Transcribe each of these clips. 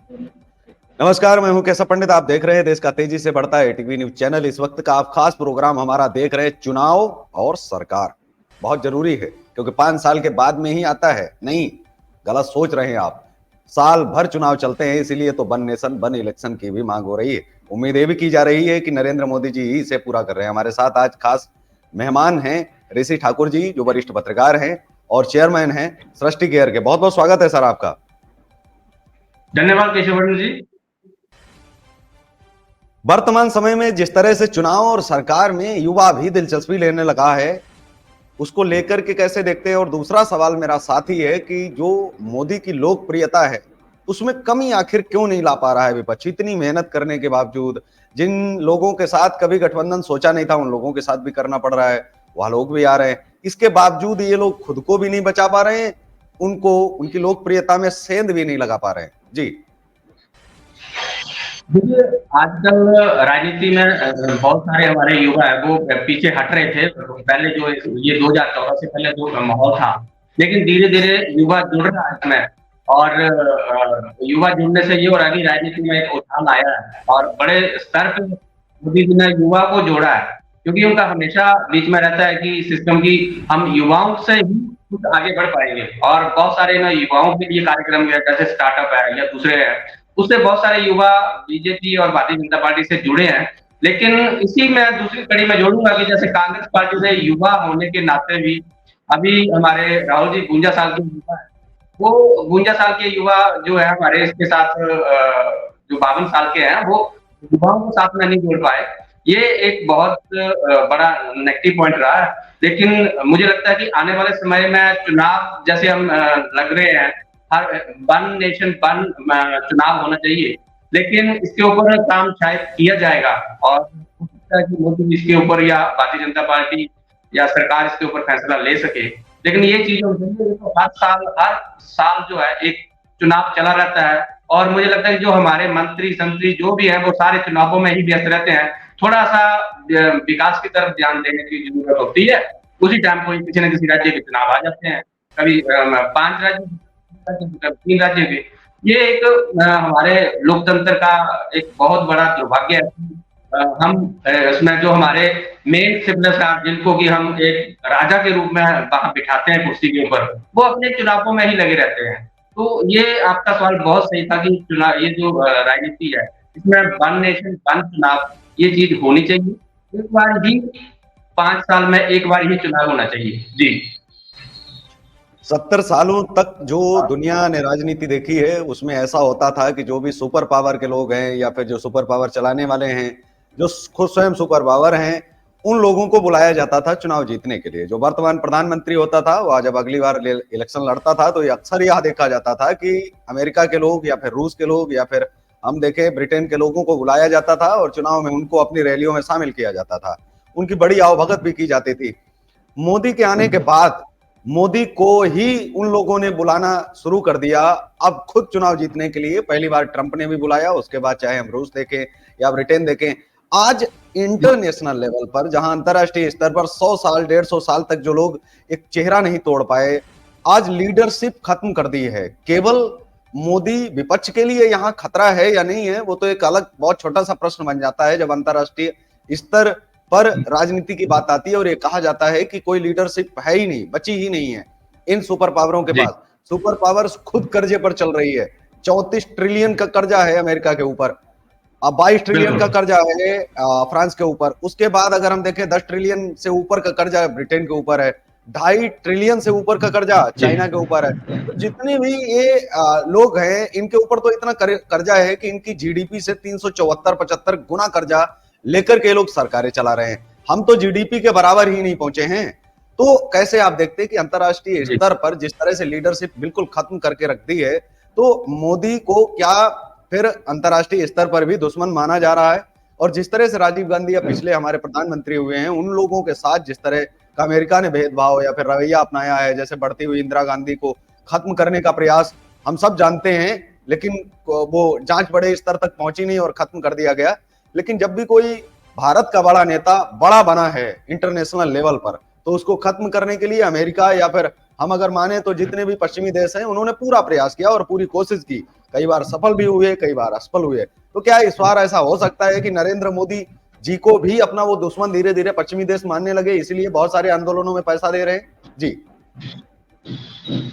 नमस्कार, मैं हूं केशव पंडित। आप देख रहे हैं देश का तेजी से बढ़ता है टीवी न्यूज चैनल। इस वक्त का आप खास प्रोग्राम हमारा देख रहे हैं, चुनाव और सरकार। बहुत जरूरी है क्योंकि 5 साल के बाद में ही आता है। नहीं, गलत सोच रहे हैं आप। साल भर चुनाव चलते हैं, इसीलिए तो वन नेशन वन इलेक्शन की भी मांग हो रही है। उम्मीद ये भी की जा रही है कि नरेंद्र मोदी जी ही इसे पूरा कर रहे हैं। हमारे साथ आज खास मेहमान हैं ऋषि ठाकुर जी, जो वरिष्ठ पत्रकार हैं और चेयरमैन हैं सृष्टि केयर के। बहुत बहुत स्वागत है सर आपका। धन्यवाद केशव जी। वर्तमान समय में जिस तरह से चुनाव और सरकार में युवा भी दिलचस्पी लेने लगा है, उसको लेकर के कैसे देखते हैं? और दूसरा सवाल मेरा साथ ही है कि जो मोदी की लोकप्रियता है, उसमें कमी आखिर क्यों नहीं ला पा रहा है विपक्ष? इतनी मेहनत करने के बावजूद, जिन लोगों के साथ कभी गठबंधन सोचा नहीं था, उन लोगों के साथ भी करना पड़ रहा है, वह लोग भी आ रहे हैं। इसके बावजूद ये लोग खुद को भी नहीं बचा पा रहे हैं, उनको उनकी लोकप्रियता में सेंध भी नहीं लगा पा रहे हैं। जी देखिए, आजकल राजनीति में बहुत सारे हमारे युवा है वो पीछे हट रहे थे। पहले जो ये 2014 से पहले जो माहौल था, लेकिन धीरे धीरे युवा जुड़ रहा है इसमें। और युवा जुड़ने से ये और अभी राजनीति में एक उछाल आया है और बड़े स्तर पे मोदी जी ने युवा को जोड़ा है, क्योंकि उनका हमेशा बीच में रहता है कि सिस्टम की हम युवाओं से ही कुछ आगे बढ़ पाएंगे। और बहुत सारे ना युवाओं के लिए कार्यक्रम है, जैसे स्टार्टअप है या दूसरे है, उससे बहुत सारे युवा बीजेपी और भारतीय जनता पार्टी से जुड़े हैं। लेकिन इसी में दूसरी कड़ी में जोड़ूंगा कि जैसे कांग्रेस पार्टी से युवा होने के नाते भी अभी हमारे राहुल जी 52 साल के युवा है, वो 52 साल के युवा जो है हमारे इसके साथ जो 52 साल के हैं वो युवाओं को साथ में नहीं जोड़ पाए। ये एक बहुत बड़ा नेगेटिव पॉइंट रहा है। लेकिन मुझे लगता है कि आने वाले समय में चुनाव जैसे हम लग रहे हैं, हर वन नेशन वन चुनाव होना चाहिए, लेकिन इसके ऊपर काम शायद किया जाएगा। और हो सकता है कि मोदी इसके ऊपर या भारतीय जनता पार्टी या सरकार इसके ऊपर फैसला ले सके। लेकिन ये चीजें तो हर साल जो है एक चुनाव चला रहता है। और मुझे लगता है कि जो हमारे मंत्री संत्री जो भी है वो सारे चुनावों में ही व्यस्त रहते हैं। थोड़ा सा विकास की तरफ ध्यान देने की जरूरत होती है। उसी टाइम कोई किसी न किसी राज्य के चुनाव आ जाते हैं, कभी 5 राज्य, 3 राज्य के। ये एक हमारे लोकतंत्र का एक बहुत बड़ा दुर्भाग्य है। हम इसमें जो हमारे मेन सिग्नेचर जिनको कि हम एक राजा के रूप में वहां बिठाते हैं कुर्सी के ऊपर, वो अपने चुनावों में ही लगे रहते हैं। तो ये आपका सवाल बहुत सही था कि चुनाव ये जो राजनीति है इसमें वन नेशन वन चुनाव ये चीज होनी चाहिए। एक बार ही 5 साल में एक बार ही चुनाव होना चाहिए। जी 70 सालों तक जो दुनिया ने राजनीति देखी है, उसमें ऐसा होता था कि जो भी सुपर पावर के लोग हैं या फिर जो सुपर पावर चलाने वाले हैं, जो खुद स्वयं सुपर पावर हैं, उन लोगों को बुलाया जाता था चुनाव जीतने के लिए। जो वर्तमान प्रधानमंत्री होता था, वह जब अगली बार इलेक्शन लड़ता था तो ये अक्सर यह देखा जाता था कि अमेरिका के लोग या फिर रूस के लोग या फिर हम देखें ब्रिटेन के लोगों को बुलाया जाता था और चुनाव में उनको अपनी रैलियों में शामिल किया जाता था। उनकी बड़ी आवभगत भी की जाती थी। मोदी के आने के बाद मोदी को ही उन लोगों ने बुलाना शुरू कर दिया। अब खुद चुनाव जीतने के लिए पहली बार ट्रंप ने भी बुलाया, उसके बाद चाहे हम रूस देखें या ब्रिटेन देखें। आज इंटरनेशनल लेवल पर, जहां अंतरराष्ट्रीय स्तर पर 100 साल 150 साल तक जो लोग एक चेहरा नहीं तोड़ पाए, आज लीडरशिप खत्म कर दी है। केवल मोदी विपक्ष के लिए यहां खतरा है या नहीं है, वो तो एक अलग बहुत छोटा सा प्रश्न बन जाता है जब अंतरराष्ट्रीय स्तर पर राजनीति की बात आती है और ये कहा जाता है कि कोई लीडरशिप है ही नहीं, बची ही नहीं है इन सुपर पावरों के पास। सुपर पावर्स खुद कर्जे पर चल रही है। 34 ट्रिलियन का कर्जा है अमेरिका के ऊपर, अब 22 ट्रिलियन का कर्जा है फ्रांस के ऊपर। उसके बाद अगर हम देखें 10 ट्रिलियन से ऊपर का कर्जा ब्रिटेन के ऊपर है, 2.5 ट्रिलियन से ऊपर का कर्जा चाइना के ऊपर है। तो जितने भी ये लोग हैं, इनके ऊपर तो इतना कर्जा है कि इनकी जीडीपी से 374-75 गुना कर्जा लेकर के लोग सरकारें चला रहे हैं। हम तो जीडीपी के बराबर ही नहीं पहुंचे हैं। तो कैसे आप देखते हैं कि अंतरराष्ट्रीय स्तर पर जिस तरह से लीडरशिप बिल्कुल खत्म करके रख दी है, तो मोदी को क्या फिर अंतरराष्ट्रीय स्तर पर भी दुश्मन माना जा रहा है? और जिस तरह से राजीव गांधी या पिछले हमारे प्रधानमंत्री हुए हैं, उन लोगों के साथ जिस तरह का अमेरिका ने भेदभाव या फिर रवैया अपनाया है, जैसे बढ़ती हुई इंदिरा गांधी को खत्म करने का प्रयास हम सब जानते हैं, लेकिन वो जांच बड़े स्तर तक पहुंची नहीं और खत्म कर दिया गया। लेकिन जब भी कोई भारत का बड़ा नेता बड़ा बना है इंटरनेशनल लेवल पर, तो उसको खत्म करने के लिए अमेरिका या फिर हम अगर माने तो जितने भी पश्चिमी देश हैं उन्होंने पूरा प्रयास किया और पूरी कोशिश की, कई बार सफल भी हुए, कई बार असफल हुए। तो क्या इस बार ऐसा हो सकता है कि नरेंद्र मोदी जी को भी अपना वो दुश्मन धीरे धीरे पश्चिमी देश मानने लगे, इसलिए बहुत सारे आंदोलनों में पैसा दे रहे हैं? जी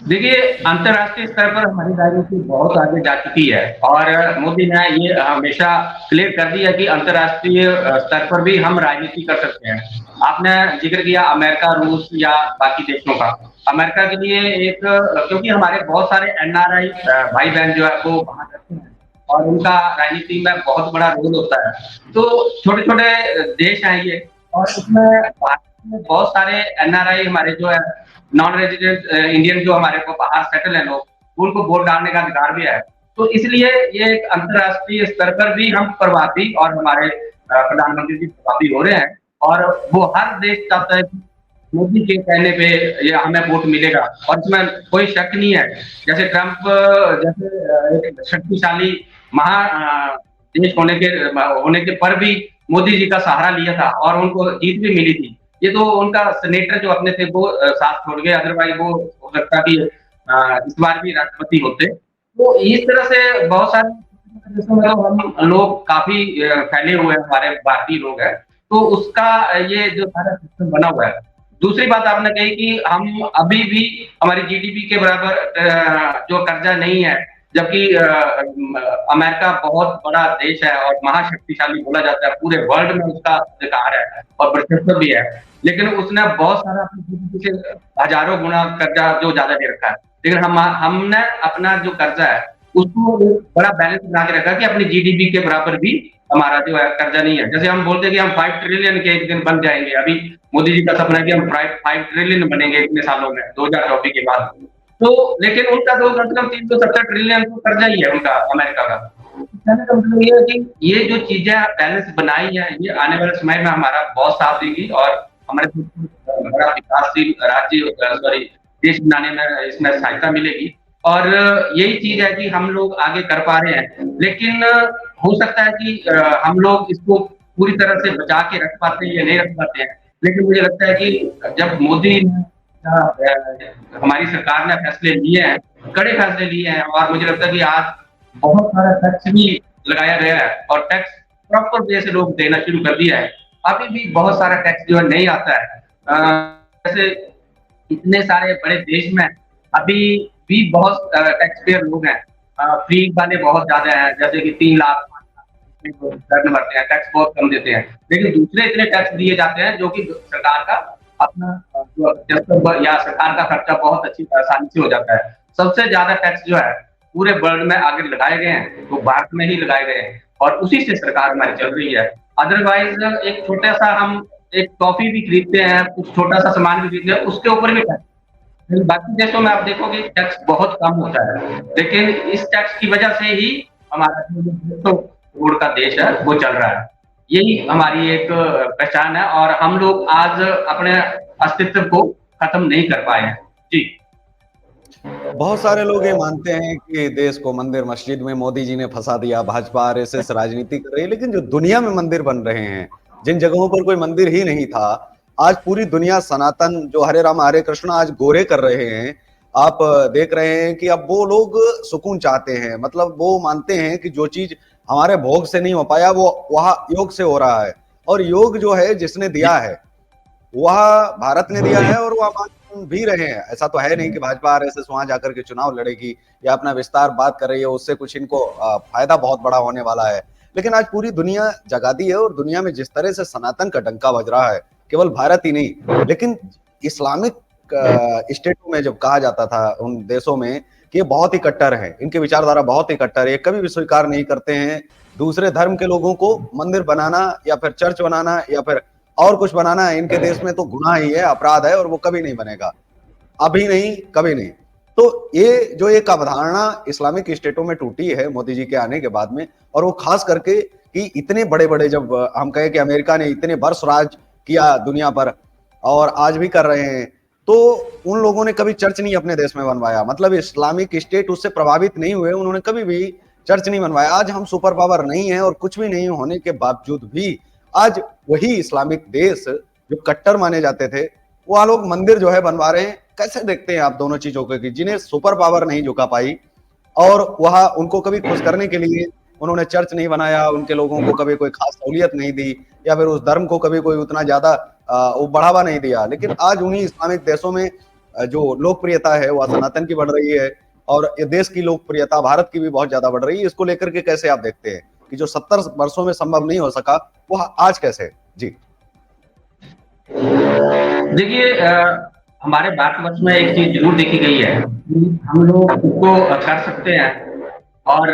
देखिए, अंतर्राष्ट्रीय स्तर पर हमारी राजनीति बहुत आगे जा चुकी है और मोदी ने ये हमेशा क्लियर कर दिया कि अंतर्राष्ट्रीय स्तर पर भी हम राजनीति कर सकते हैं। आपने जिक्र किया अमेरिका, रूस या बाकी देशों का। अमेरिका के लिए एक क्योंकि हमारे बहुत सारे एनआरआई भाई बहन जो है वो बाहर रहते हैं और उनका राजनीति में बहुत बड़ा रोल होता है। तो छोटे छोटे देश हैं ये, और उसमें भारत में बहुत सारे एनआरआई हमारे जो है नॉन रेजिडेंट इंडियन जो हमारे को बाहर सेटल है लोग, उनको वोट डालने का अधिकार भी है। तो इसलिए ये एक अंतर्राष्ट्रीय स्तर पर भी हम प्रभावी और हमारे प्रधानमंत्री जी प्रभावी हो रहे हैं और वो हर देश चाहता है कि मोदी के कहने पे ये हमें वोट मिलेगा और इसमें कोई शक नहीं है। जैसे ट्रंप जैसे एक शक्तिशाली देश होने के पर भी मोदी जी का सहारा लिया था और उनको जीत भी मिली थी। ये तो उनका सेनेटर जो अपने थे वो साथ छोड़ गए, अदरवाइज वो हो सकता कि इस बार भी राष्ट्रपति होते। तो इस तरह से बहुत सारे देशों में तो हम लोग काफी फैले हुए हैं, हमारे भारतीय लोग हैं, तो उसका ये जो सारा सिस्टम बना हुआ है। दूसरी बात आपने कही कि हम अभी भी हमारी जीडीपी के बराबर जो कर्जा नहीं है, जबकि अमेरिका बहुत बड़ा देश है और महाशक्तिशाली बोला जाता है, पूरे वर्ल्ड में उसका अधिकार है और वर्चस्व भी है, लेकिन उसने बहुत सारा अपनी जीडीपी से हजारों गुना कर्जा जो ज्यादा दे रखा है। लेकिन हमने अपना जो कर्जा है उसको बड़ा बैलेंस बना के रखा कि अपनी जीडीपी के बराबर भी हमारा जो है कर्जा नहीं है। जैसे हम बोलते हैं कि हम 5 ट्रिलियन के एक दिन बन जाएंगे, अभी मोदी जी का सपना है कि हम 5 ट्रिलियन बनेंगे इतने सालों में 2024 के बाद। तो लेकिन उनका तो कम से कम 370 ट्रिलियन तो कर्जा ही है उनका, अमेरिका का। कहने का मतलब ये है कि ये जो चीजें बैलेंस बनाई है, ये आने वाले समय में हमारा बहुत साथ देगी और हमारे बड़ा विकासशील राज्य देश बनाने में इसमें सहायता मिलेगी। और यही चीज है कि हम लोग आगे कर पा रहे हैं, लेकिन हो सकता है कि हम लोग इसको पूरी तरह से बचा के रख पाते हैं या नहीं रख पाते हैं। लेकिन मुझे लगता है कि जब मोदी हमारी सरकार ने फैसले लिए हैं, कड़े फैसले लिए हैं, और मुझे लगता है कि आज बहुत सारा टैक्स भी लगाया गया है और टैक्स प्रॉपर वे से लोग देना शुरू कर दिया है। अभी भी बहुत सारा टैक्स जो है नहीं आता है। जैसे इतने सारे बड़े देश में अभी भी बहुत टैक्स पेयर लोग हैं, फ्री वाले बहुत ज्यादा हैं, जैसे कि 3 लाख 5 लाख टर्न भरते हैं, टैक्स बहुत कम देते हैं, लेकिन दूसरे इतने टैक्स दिए जाते हैं जो कि सरकार का अपना या सरकार का खर्चा बहुत अच्छी आसानी से हो जाता है। सबसे ज्यादा टैक्स जो है पूरे वर्ल्ड में आगे लगाए गए हैं, तो भारत में ही लगाए गए हैं और उसी से सरकार हमारी चल रही है। अदरवाइज एक छोटा सा हम एक टॉफी भी खरीदते हैं, कुछ छोटा सा सामान भी खरीदते हैं, उसके ऊपर भी टैक्स। बाकी देशों में आप देखोगे टैक्स बहुत कम होता है, लेकिन इस टैक्स की वजह से ही हमारा जो करोड़ का देश है वो चल रहा है। यही हमारी एक पहचान है और हम लोग आज अपने अस्तित्व को खत्म नहीं कर पाए हैं। जी, बहुत सारे लोग ये मानते हैं कि देश को मंदिर मस्जिद में मोदी जी ने फंसा दिया, भाजपा आरएसएस राजनीति कर रही है, लेकिन जो दुनिया में मंदिर बन रहे हैं, जिन जगहों पर कोई मंदिर ही नहीं था, आज पूरी दुनिया सनातन जो हरे राम हरे कृष्ण आज गोरे कर रहे हैं। आप देख रहे हैं कि अब वो लोग सुकून चाहते हैं, मतलब वो मानते हैं कि जो चीज हमारे भोग से नहीं हो पाया वो वहां योग से हो रहा है, और योग जो है जिसने दिया है वह भारत ने दिया है और वह मान भी रहे हैं। ऐसा तो है नहीं कि भाजपा आरएसएस वहां जाकर के चुनाव लड़ेगी या अपना विस्तार बात कर रही है, उससे कुछ इनको फायदा बहुत बड़ा होने वाला है। लेकिन आज पूरी दुनिया जगा दी है और दुनिया में जिस तरह से सनातन का डंका बज रहा है, केवल भारत ही नहीं, लेकिन इस्लामिक स्टेटों में जब कहा जाता था उन देशों में कि ये बहुत ही कट्टर है, इनकी विचारधारा बहुत ही कट्टर है, कभी भी स्वीकार नहीं करते हैं दूसरे धर्म के लोगों को मंदिर बनाना या फिर चर्च बनाना या फिर और कुछ बनाना है, इनके देश में तो गुनाह ही है, अपराध है और वो कभी नहीं बनेगा, अभी नहीं कभी नहीं। तो ये जो एक अवधारणा इस्लामिक स्टेटों में टूटी है मोदी जी के आने के बाद में, और वो खास करके कि इतने बड़े बड़े, जब हम कहें कि अमेरिका ने इतने वर्ष राज किया दुनिया पर और आज भी कर रहे हैं, तो उन लोगों ने कभी चर्च नहीं अपने देश में बनवाया, मतलब इस्लामिक स्टेट उससे प्रभावित नहीं हुए, उन्होंने कभी भी चर्च नहीं बनवाया। आज हम सुपर पावर नहीं है और कुछ भी नहीं होने के बावजूद भी आज वही इस्लामिक देश जो कट्टर माने जाते थे, वो लोग मंदिर जो है बनवा रहे हैं, कैसे देखते हैं आप दोनों चीजों को कि जिन्हें सुपर पावर नहीं झुका पाई और वह उनको कभी खुश करने के लिए उन्होंने चर्च नहीं बनाया, उनके लोगों को कभी कोई खास सहूलियत नहीं दी या फिर उस धर्म को कभी कोई उतना ज्यादा वो बढ़ावा नहीं दिया, लेकिन आज उन्हीं इस्लामिक देशों में जो लोकप्रियता है वह सनातन की बढ़ रही है और ये देश की लोकप्रियता भारत की भी बहुत ज्यादा बढ़ रही है। इसको लेकर के कैसे आप देखते हैं कि जो 70 वर्षों में संभव नहीं हो सका वो आज कैसे? जी देखिए, हमारे भारतवर्ष में एक चीज जरूर देखी गई है, हम लोग उसको कर सकते हैं और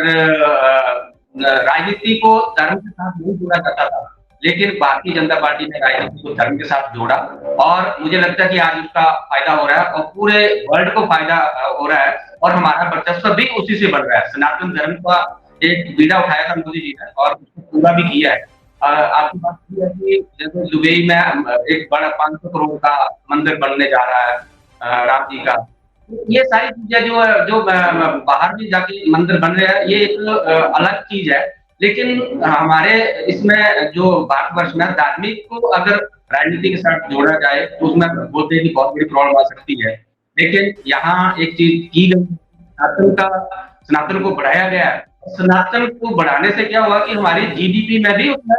राजनीति को धर्म के साथ नहीं जोड़ा जाता था, लेकिन भारतीय जनता पार्टी ने राजनीति को धर्म के साथ जोड़ा और मुझे लगता है कि आज उसका फायदा हो रहा है और पूरे वर्ल्ड को फायदा हो रहा है और हमारा वर्चस्व भी उसी से बढ़ रहा है। सनातन धर्म का एक बीड़ा उठाया था मोदी जी ने और उसको पूरा भी किया है। आपकी बात ये है कि जैसे दुबई में एक बड़ा 500 करोड़ का मंदिर बनने जा रहा है राम जी का। ये सारी चीजें जो बाहर भी जाके मंदिर बन रहे हैं, ये एक अलग चीज है, लेकिन हमारे इसमें जो भारतवर्ष में धार्मिक को अगर राजनीति के साथ जोड़ा जाए तो उसमें बोलते हैं कि बहुत बड़ी प्रॉब्लम आ सकती है। लेकिन यहाँ एक चीज की गई, सनातन को बढ़ाया गया है। सनातन को बढ़ाने से क्या हुआ कि हमारी जीडीपी में भी उसमें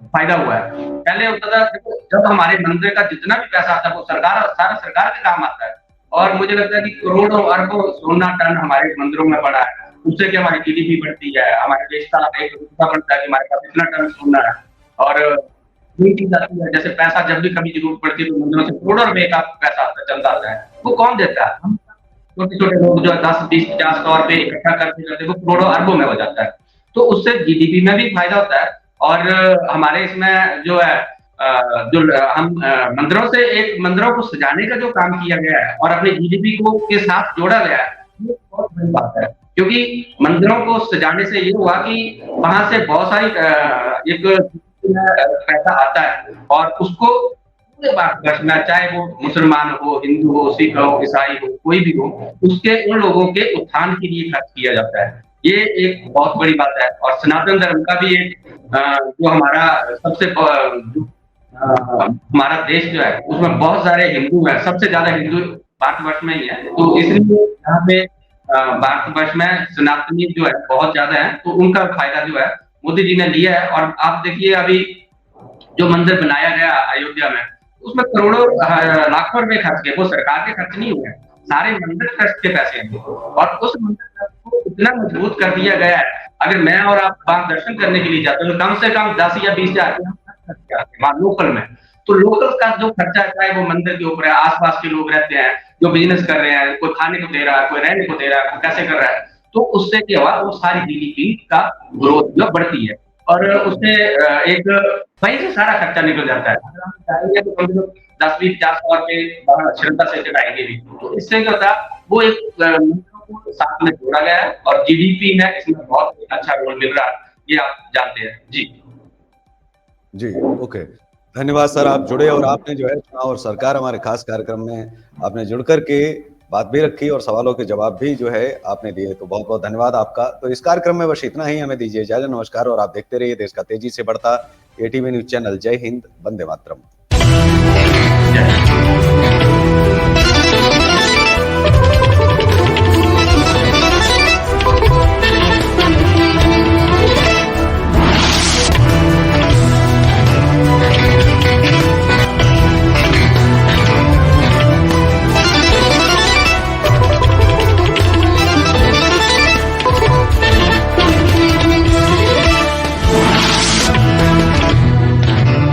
फायदा हुआ है। पहले होता था, जब हमारे मंदिर का जितना भी पैसा आता है वो सारा सरकार के काम आता है और मुझे लगता है कि करोड़ों अरबों सोना टन हमारे मंदिरों में पड़ा है, उससे क्या हमारी जीडीपी बढ़ती है, हमारे देश का एक रुपया बनता है कि हमारे पास इतना टन सोना है। और यही चीज आती है, जैसे पैसा जब भी कभी जरूरत पड़ती है तो मंदिरों से करोड़ों रुपए का पैसा आता है, चंदा आता है, वो कौन देता है? हम छोटे छोटे लोग जो 10, 20, 50, 100 रुपए इकट्ठा करते वो करोड़ों अरबों में हो जाता है। तो उससे जीडीपी में भी फायदा होता है और हमारे इसमें जो है जो हम मंदिरों से एक मंदिरों को सजाने का जो काम किया गया है और अपने जीडीपी को के साथ जोड़ा गया है, ये बहुत बड़ी बात है। क्योंकि मंदिरों को सजाने से ये हुआ कि वहां से बहुत सारी एक पैसा आता है और उसको पूरे भारतवर्ष में, चाहे वो मुसलमान हो, हिंदू हो, सिख हो, ईसाई हो, कोई भी हो, उसके उन लोगों के उत्थान के लिए खर्च किया जाता है। ये एक बहुत बड़ी बात है और सनातन धर्म का भी एक जो हमारा सबसे हमारा देश जो है उसमें बहुत सारे हिंदू हैं, सबसे ज्यादा हिंदू भारतवर्ष में ही है, तो इसलिए यहाँ पे भारतवर्ष में सनातनी जो है बहुत ज्यादा है, तो उनका फायदा जो है मोदी जी ने लिया है। और आप देखिए अभी जो मंदिर बनाया गया अयोध्या में, उसमें करोड़ों लाखों रुपए खर्च किए, वो सरकार के खर्च नहीं हुए, सारे मंदिर ट्रस्ट के पैसे हैं और उस मंदिर ट्रस्ट को इतना मजबूत कर दिया गया है। अगर मैं और आप वहां दर्शन करने के लिए जाते हैं तो कम से कम 10 या 20 हजार वहां लोकल में, तो लोकल का जो खर्चा है वो मंदिर के ऊपर है, आसपास के लोग रहते हैं जो बिजनेस कर रहे हैं, कोई खाने को दे रहा है, कोई रहने को दे रहा है, कैसे कर रहा है, तो उससे क्या हुआ, वो सारी जीडीपी का ग्रोथ जो बढ़ती है और उससे एक वहीं से सारा खर्चा निकल जाता है। अगर हम चाहेंगे तो कम से कम 10, 20, 50 रुपए श्रद्धा से चढ़ाएंगे भी, तो इससे क्या होता है वो एक साथ में जोड़ा गया है और जीडीपी में इसमें बहुत अच्छा रोल मिल रहा है, ये आप जानते हैं। जी ओके, धन्यवाद सर, आप जुड़े और आपने जो है चुनाव और सरकार हमारे खास कार्यक्रम में आपने जुड़ करके बात भी रखी और सवालों के जवाब भी जो है आपने दिए, तो बहुत बहुत धन्यवाद आपका। तो इस कार्यक्रम में बस इतना ही, हमें दीजिए इजाजत, नमस्कार और आप देखते रहिए देश का तेजी से बढ़ता एटीवी न्यूज चैनल। जय हिंद, वंदे मातरम।